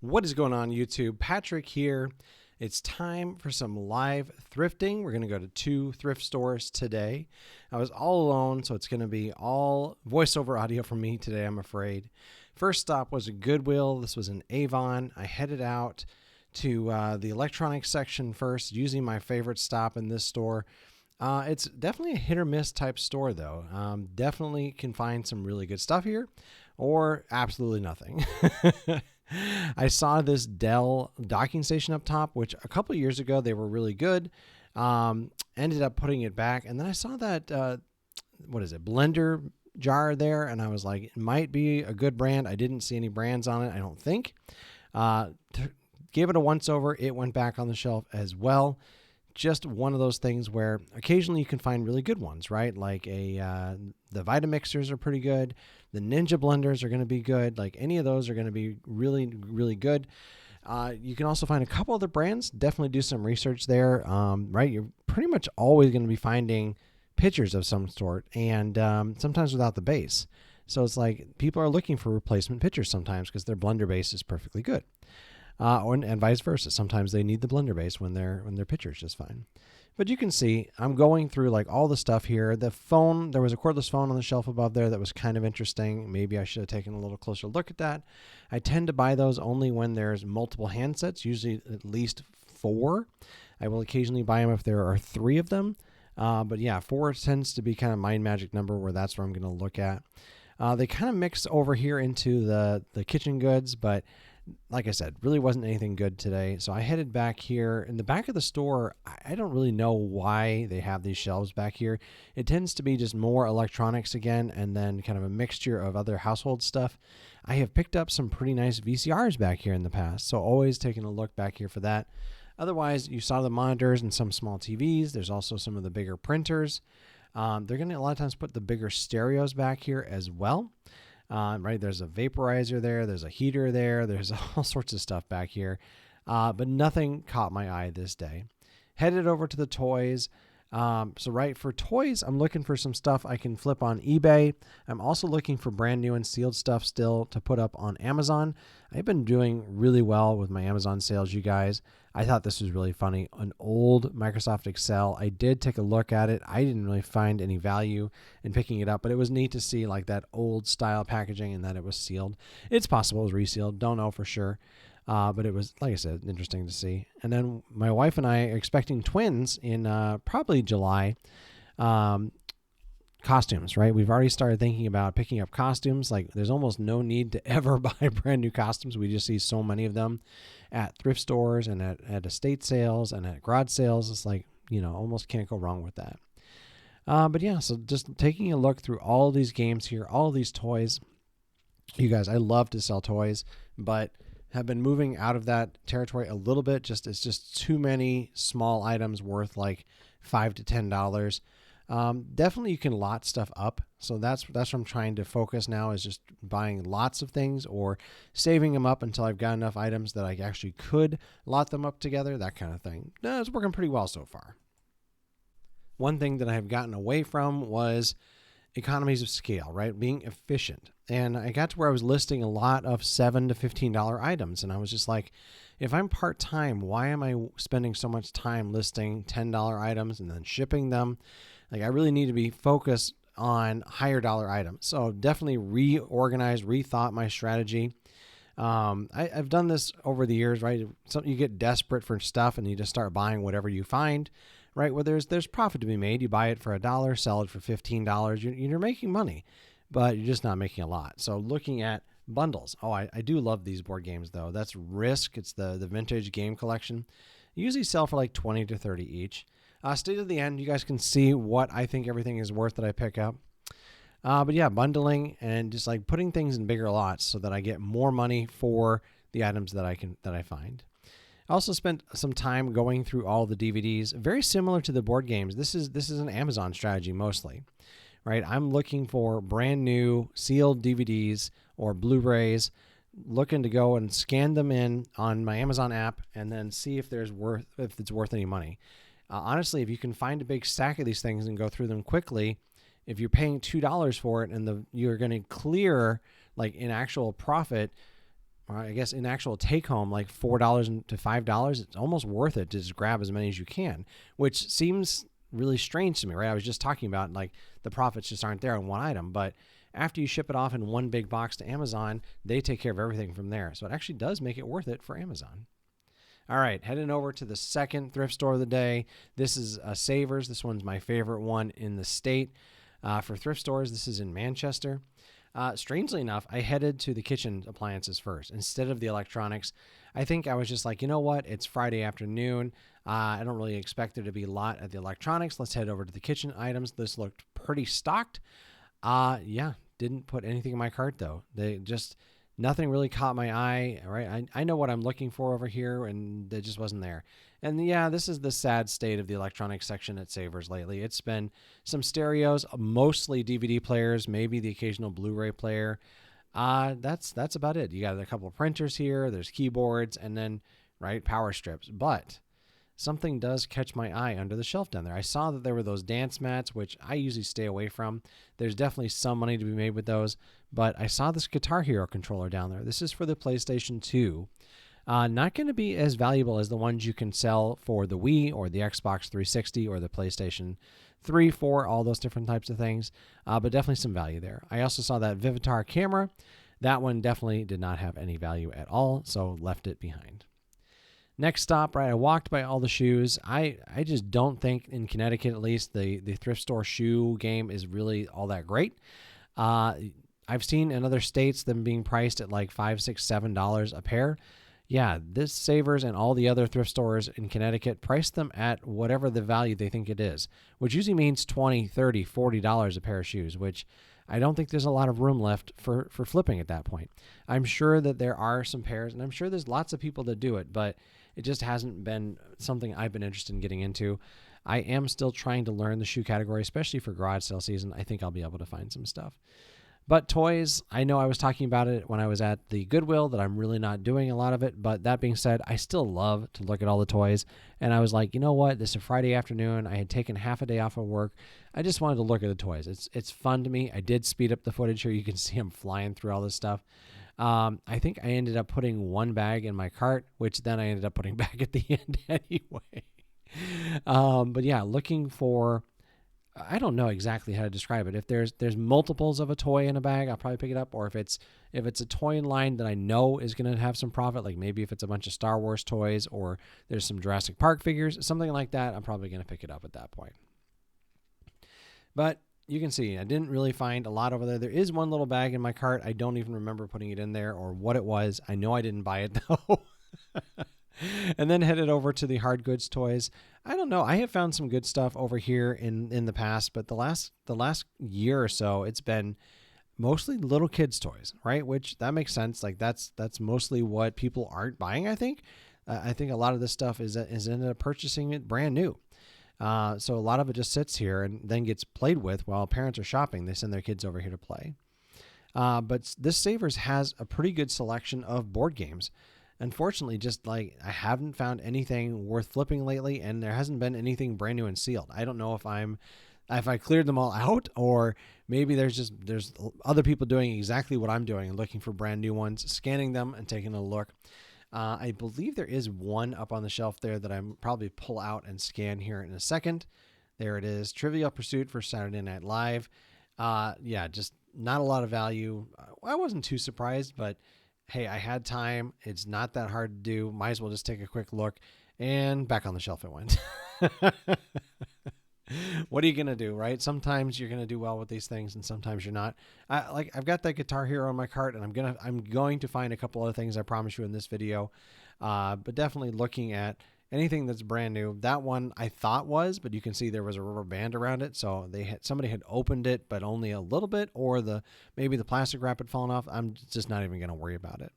What is going on, YouTube? Patrick here. It's time for some live thrifting. We're going to go to 2 thrift stores today. I was all alone, so it's going to be all voiceover audio from me today, I'm afraid. First stop was a Goodwill. This was in Avon. I headed out to the electronics section first, using my favorite stop in this store. It's definitely a hit or miss type store, though. Definitely can find some really good stuff here, or absolutely nothing. I saw this Dell docking station up top, which a couple of years ago they were really good. Ended up putting it back, and then I saw that blender jar there, and I was like, it might be a good brand. I didn't see any brands on it, I don't think. Gave it a once over. It went back on the shelf as well. Just one of those things where occasionally you can find really good ones, right? Like the Vitamixers are pretty good. The Ninja blenders are going to be good. Like any of those are going to be really, really good. You can also find a couple other brands. Definitely do some research there, right? You're pretty much always going to be finding pictures of some sort, and sometimes without the base. So it's like people are looking for replacement pictures sometimes because their blender base is perfectly good. And vice versa. Sometimes they need the blender base when their pitcher's just fine. But you can see I'm going through like all the stuff here. The phone, there was a cordless phone on the shelf above there that was kind of interesting. Maybe I should have taken a little closer look at that. I tend to buy those only when there's multiple handsets, usually at least 4. I will occasionally buy them if there are 3 of them. But yeah, 4 tends to be kind of my magic number where that's where I'm going to look at. They kind of mix over here into the kitchen goods, but like I said, really wasn't anything good today. So I headed back here. In the back of the store, I don't really know why they have these shelves back here. It tends to be just more electronics again, and then kind of a mixture of other household stuff. I have picked up some pretty nice VCRs back here in the past, so always taking a look back here for that. Otherwise, you saw the monitors and some small TVs. There's also some of the bigger printers. They're going to a lot of times put the bigger stereos back here as well. Right, there's a vaporizer there, there's a heater there, there's all sorts of stuff back here, but nothing caught my eye this day. Headed over to the toys. For toys, I'm looking for some stuff I can flip on eBay. I'm also looking for brand new and sealed stuff still to put up on Amazon. I've been doing really well with my Amazon sales, you guys. I thought this was really funny. An old Microsoft Excel. I did take a look at it. I didn't really find any value in picking it up, but it was neat to see like that old style packaging and that it was sealed. It's possible it was resealed. Don't know for sure. But it was, like I said, interesting to see. And then my wife and I are expecting twins in probably July. Costumes, right? We've already started thinking about picking up costumes. Like there's almost no need to ever buy brand new costumes. We just see so many of them at thrift stores and at estate sales and at garage sales. It's like, almost can't go wrong with that. But yeah, so just taking a look through all these games here, all these toys. You guys, I love to sell toys, but have been moving out of that territory a little bit. It's just too many small items worth like $5 to $10. Definitely you can lot stuff up. So that's what I'm trying to focus now, is just buying lots of things or saving them up until I've got enough items that I actually could lot them up together, that kind of thing. No, it's working pretty well so far. One thing that I have gotten away from was economies of scale, right? Being efficient. And I got to where I was listing a lot of $7 to $15 items. And I was just like, if I'm part-time, why am I spending so much time listing $10 items and then shipping them? Like I really need to be focused on higher dollar items. So definitely reorganized, rethought my strategy. I've done this over the years, right? So you get desperate for stuff and you just start buying whatever you find, right? Where there's profit to be made. You buy it for $1, sell it for $15. You're making money, but you're just not making a lot. So looking at bundles. Oh, I do love these board games though. That's Risk. It's the vintage game collection. You usually sell for like 20 to 30 each. Stay to the end. You guys can see what I think everything is worth that I pick up. But yeah, bundling and just like putting things in bigger lots so that I get more money for the items that I find. I also spent some time going through all the DVDs, very similar to the board games. This is an Amazon strategy mostly, right? I'm looking for brand new sealed DVDs or Blu-rays, looking to go and scan them in on my Amazon app and then see if it's worth any money. Honestly, if you can find a big stack of these things and go through them quickly, if you're paying $2 for it and you're going to clear like in actual profit or I guess in actual take home, like $4 to $5, it's almost worth it to just grab as many as you can, which seems really strange to me, right? I was just talking about like the profits just aren't there on one item, but after you ship it off in one big box to Amazon, they take care of everything from there. So it actually does make it worth it for Amazon. All right, heading over to the second thrift store of the day. This is Savers. This one's my favorite one in the state. For thrift stores, this is in Manchester. Strangely enough, I headed to the kitchen appliances first instead of the electronics. I think I was just like, you know what? It's Friday afternoon. I don't really expect there to be a lot at the electronics. Let's head over to the kitchen items. This looked pretty stocked. Yeah, didn't put anything in my cart though. Nothing really caught my eye, right? I know what I'm looking for over here, and it just wasn't there. And yeah, this is the sad state of the electronics section at Savers lately. It's been some stereos, mostly DVD players, maybe the occasional Blu-ray player. That's about it. You got a couple of printers here, there's keyboards, and then, right, power strips. But something does catch my eye under the shelf down there. I saw that there were those dance mats, which I usually stay away from. There's definitely some money to be made with those, but I saw this Guitar Hero controller down there. This is for the PlayStation 2. Not going to be as valuable as the ones you can sell for the Wii or the Xbox 360 or the PlayStation 3, 4, all those different types of things, but definitely some value there. I also saw that Vivitar camera. That one definitely did not have any value at all, so left it behind. Next stop, right, I walked by all the shoes. I just don't think, in Connecticut at least, the thrift store shoe game is really all that great. I've seen in other states them being priced at like $5, $6, $7 a pair. Yeah, this Savers and all the other thrift stores in Connecticut price them at whatever the value they think it is, which usually means $20, $30, $40 a pair of shoes, which I don't think there's a lot of room left for flipping at that point. I'm sure that there are some pairs, and I'm sure there's lots of people that do it, but it just hasn't been something I've been interested in getting into. I am still trying to learn the shoe category, especially for garage sale season. I think I'll be able to find some stuff. But toys, I know I was talking about it when I was at the Goodwill that I'm really not doing a lot of it. But that being said, I still love to look at all the toys. And I was like, you know what? This is a Friday afternoon. I had taken half a day off of work. I just wanted to look at the toys. It's fun to me. I did speed up the footage here. You can see I'm flying through all this stuff. I think I ended up putting one bag in my cart, which then I ended up putting back at the end anyway. But yeah, looking for, I don't know exactly how to describe it. If there's multiples of a toy in a bag, I'll probably pick it up. Or if it's a toy in line that I know is going to have some profit, like maybe if it's a bunch of Star Wars toys or there's some Jurassic Park figures, something like that, I'm probably going to pick it up at that point. But you can see I didn't really find a lot over there. There is one little bag in my cart. I don't even remember putting it in there or what it was. I know I didn't buy it though. And then headed over to the hard goods toys. I don't know. I have found some good stuff over here in the past, but the last year or so, it's been mostly little kids toys, right? Which that makes sense. Like that's mostly what people aren't buying. I think a lot of this stuff is ended up purchasing it brand new. So a lot of it just sits here and then gets played with while parents are shopping. They send their kids over here to play. But this Savers has a pretty good selection of board games. Unfortunately, just like I haven't found anything worth flipping lately, and there hasn't been anything brand new and sealed. I don't know if I cleared them all out, or maybe there's other people doing exactly what I'm doing and looking for brand new ones, scanning them and taking a look. I believe there is one up on the shelf there that I'm probably pull out and scan here in a second. There it is. Trivial Pursuit for Saturday Night Live. Yeah, just not a lot of value. I wasn't too surprised, but hey, I had time. It's not that hard to do. Might as well just take a quick look, and back on the shelf it went. What are you going to do, right? Sometimes you're going to do well with these things and sometimes you're not. I've got that Guitar Hero in my cart, and I'm going to find a couple other things I promise you in this video. But definitely looking at anything that's brand new. That one I thought was, but you can see there was a rubber band around it. So somebody had opened it, but only a little bit, or maybe the plastic wrap had fallen off. I'm just not even going to worry about it.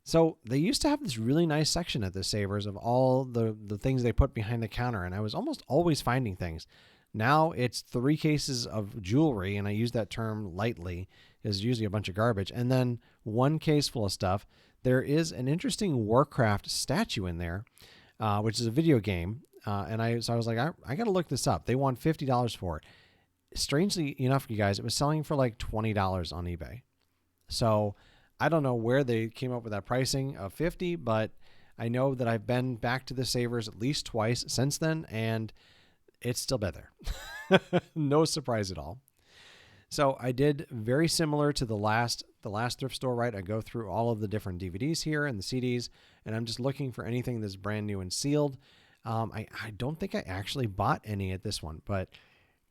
So they used to have this really nice section at the Savers of all the things they put behind the counter, and I was almost always finding things. Now it's 3 cases of jewelry, and I use that term lightly. It's usually a bunch of garbage, and then 1 case full of stuff. There is an interesting Warcraft statue in there, which is a video game, and I was like, I got to look this up. They want $50 for it. Strangely enough, you guys, it was selling for like $20 on eBay. So I don't know where they came up with that pricing of 50, but I know that I've been back to the Savers at least twice since then, and it's still been there. No surprise at all. So I did very similar to the last thrift store, right? I go through all of the different DVDs here and the CDs, and I'm just looking for anything that's brand new and sealed. I don't think I actually bought any at this one, but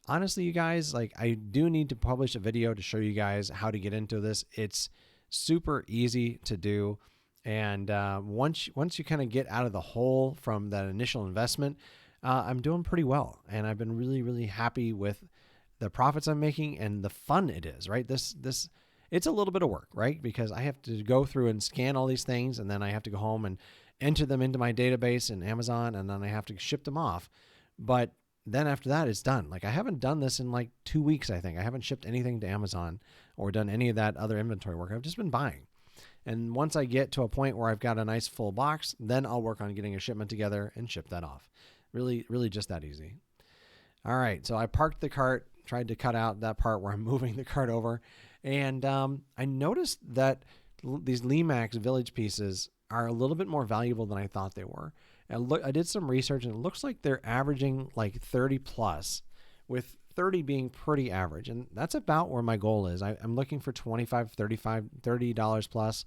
honestly, you guys, like, I do need to publish a video to show you guys how to get into this. It's super easy to do. And once you kind of get out of the hole from that initial investment, I'm doing pretty well. And I've been really, really happy with the profits I'm making and the fun it is, right? This it's a little bit of work, right? Because I have to go through and scan all these things, and then I have to go home and enter them into my database in Amazon, and then I have to ship them off. But then after that, it's done. Like, I haven't done this in like 2 weeks, I think. I haven't shipped anything to Amazon or done any of that other inventory work. I've just been buying. And once I get to a point where I've got a nice full box, then I'll work on getting a shipment together and ship that off. Really, really just that easy. All right, so I parked the cart, tried to cut out that part where I'm moving the cart over, and I noticed that these Lemax Village pieces are a little bit more valuable than I thought they were. And I did some research, and it looks like they're averaging like 30 plus, with 30 being pretty average. And that's about where my goal is. I'm looking for $30 plus,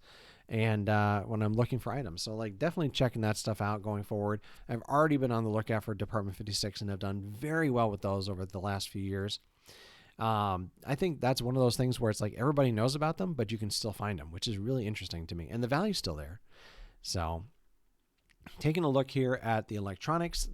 and when I'm looking for items. So like, definitely checking that stuff out going forward. I've already been on the lookout for Department 56 and have done very well with those over the last few years. I think that's one of those things where it's like everybody knows about them, but you can still find them, which is really interesting to me. And the value's still there. So taking a look here at the electronics,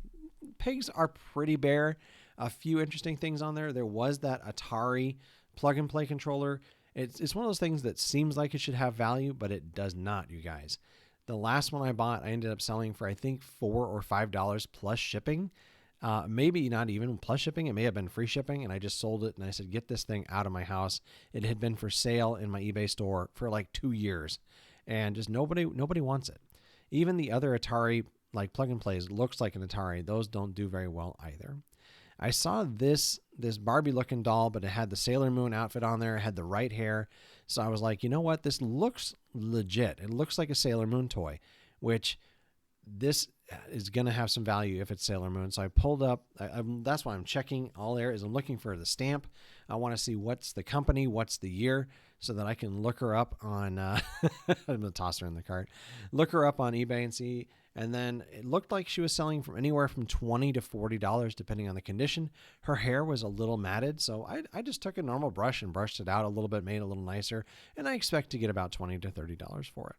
pegs are pretty bare. A few interesting things on there. There was that Atari plug-and-play controller. It's one of those things that seems like it should have value, but it does not, you guys. The last one I bought, I ended up selling for, I think, $4 or $5 plus shipping. Maybe not even plus shipping. It may have been free shipping, and I just sold it, and I said, get this thing out of my house. It had been for sale in my eBay store for like 2 years, and just nobody wants it. Even the other Atari, like plug-and-plays, looks like an Atari. Those don't do very well either. I saw this Barbie-looking doll, but it had the Sailor Moon outfit on there. It had the right hair. So I was like, you know what? This looks legit. It looks like a Sailor Moon toy, which this is going to have some value if it's Sailor Moon. So I pulled up. That's why I'm checking all areas. I'm looking for the stamp. I want to see what's the company, what's the year, so that I can look her up on I'm going to toss her in the cart. Look her up on eBay and see. And then it looked like she was selling from anywhere from $20 to $40, depending on the condition. Her hair was a little matted, so I just took a normal brush and brushed it out a little bit, made it a little nicer, and I expect to get about $20 to $30 for it.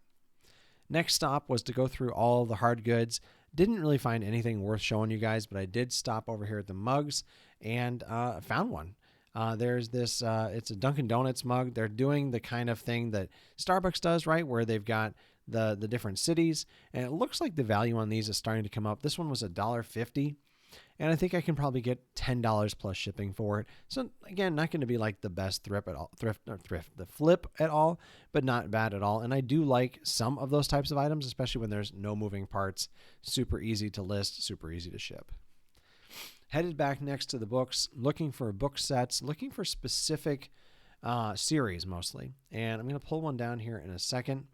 Next stop was to go through all the hard goods. Didn't really find anything worth showing you guys, but I did stop over here at the mugs and found one. There's this, it's a Dunkin' Donuts mug. They're doing the kind of thing that Starbucks does, right? Where they've got the different cities, and it looks like the value on these is starting to come up. This one was $1.50, and I think I can probably get $10 plus shipping for it. So again, not going to be like the best the flip at all, but not bad at all. And I do like some of those types of items, especially when there's no moving parts. Super easy to list, super easy to ship. Headed back next to the books, looking for book sets, looking for specific series mostly. And I'm going to pull one down here in a second.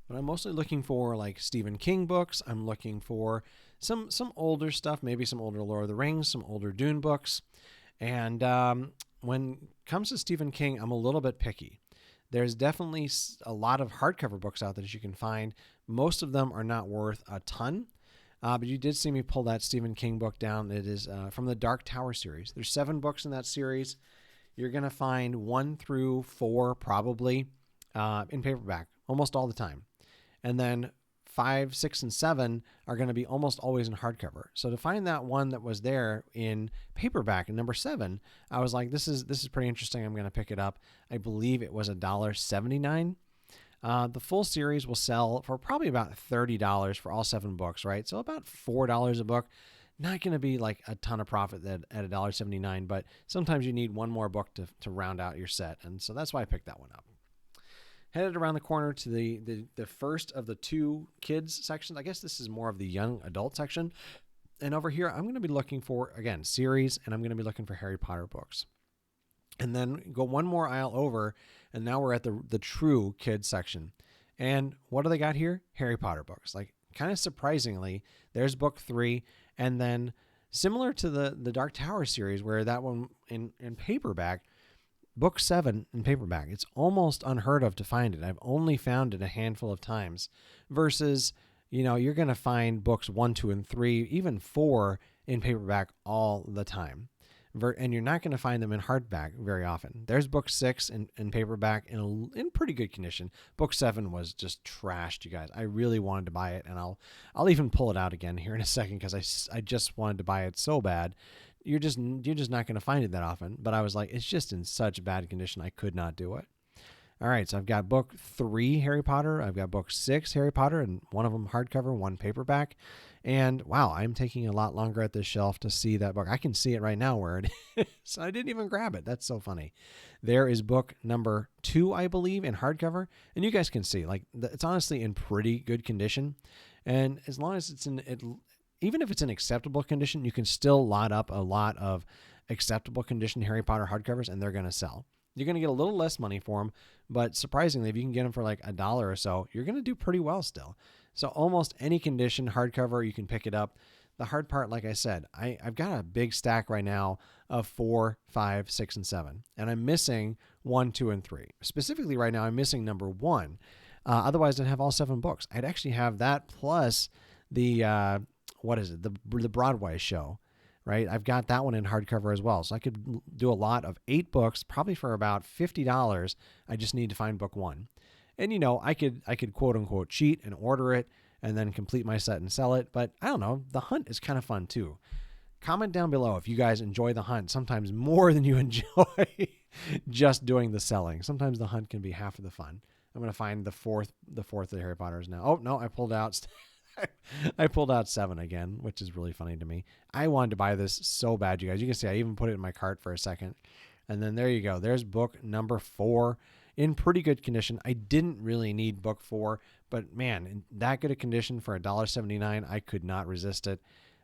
But I'm mostly looking for like Stephen King books. I'm looking for some older stuff, maybe some older Lord of the Rings, some older Dune books. And when it comes to Stephen King, I'm a little bit picky. There's definitely a lot of hardcover books out there that you can find. Most of them are not worth a ton. But you did see me pull that Stephen King book down. It is from the Dark Tower series. There's 7 books in that series. You're going to find 1 through 4 probably in paperback almost all the time. And then 5, 6, and 7 are going to be almost always in hardcover. So to find that one that was there in paperback in number 7, I was like, this is pretty interesting. I'm going to pick it up. I believe it was $1.79. The full series will sell for probably about $30 for all 7 books, right? So about $4 a book. Not going to be like a ton of profit at $1.79, but sometimes you need one more book to round out your set. And so that's why I picked that one up. Headed around the corner to the first of the 2 kids sections. I guess this is more of the young adult section. And over here, I'm going to be looking for, again, series, and I'm going to be looking for Harry Potter books. And then go one more aisle over, and now we're at the true kids section. And what do they got here? Harry Potter books. Like, kind of surprisingly, there's book 3, and then similar to the Dark Tower series, where that one in paperback, book 7 in paperback, it's almost unheard of to find it. I've only found it a handful of times, versus, you're going to find books 1, 2, and 3, even 4 in paperback all the time. And you're not going to find them in hardback very often. There's book 6 in paperback in pretty good condition. Book 7 was just trashed, you guys. I really wanted to buy it, and I'll even pull it out again here in a second, because I just wanted to buy it so bad. You're just not going to find it that often. But I was like, it's just in such bad condition, I could not do it. All right, so I've got book 3 Harry Potter. I've got book 6 Harry Potter, and one of them hardcover, one paperback. And wow, I'm taking a lot longer at this shelf to see that book. I can see it right now where it is. I didn't even grab it. That's so funny. There is book number 2, I believe, in hardcover. And you guys can see, like, it's honestly in pretty good condition. And as long as it's even if it's in acceptable condition, you can still lot up a lot of acceptable condition Harry Potter hardcovers, and they're going to sell. You're going to get a little less money for them, but surprisingly, if you can get them for like $1 or so, you're going to do pretty well still. So almost any condition hardcover, you can pick it up. The hard part, like I said, I've got a big stack right now of 4, 5, 6, and 7, and I'm missing 1, 2, and 3. Specifically right now, I'm missing number 1. Otherwise, I'd have all 7 books. I'd actually have that plus the, the Broadway show. Right, I've got that one in hardcover as well. So I could do a lot of 8 books, probably for about $50. I just need to find book 1. And, I could quote unquote cheat and order it and then complete my set and sell it. But I don't know, the hunt is kind of fun too. Comment down below if you guys enjoy the hunt, sometimes more than you enjoy just doing the selling. Sometimes the hunt can be half of the fun. I'm going to find the fourth of the Harry Potters now. Oh, no, I pulled out 7 again, which is really funny to me. I wanted to buy this so bad, you guys. You can see I even put it in my cart for a second. And then there you go. There's book number 4 in pretty good condition. I didn't really need book 4, but man, in that good a condition for $1.79, I could not resist it.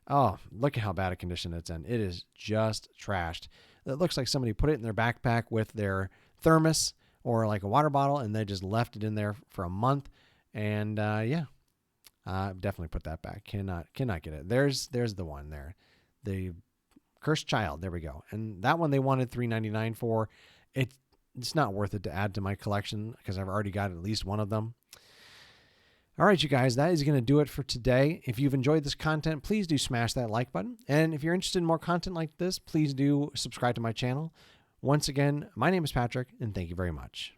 Oh, look at how bad a condition it's in. It is just trashed. It looks like somebody put it in their backpack with their thermos or like a water bottle, and they just left it in there for a month. And definitely put that back. Cannot get it. There's the one there. The Cursed Child. There we go. And that one they wanted $3.99 for. It's not worth it to add to my collection because I've already got at least one of them. All right, you guys, that is going to do it for today. If you've enjoyed this content, please do smash that like button. And if you're interested in more content like this, please do subscribe to my channel. Once again, my name is Patrick, and thank you very much.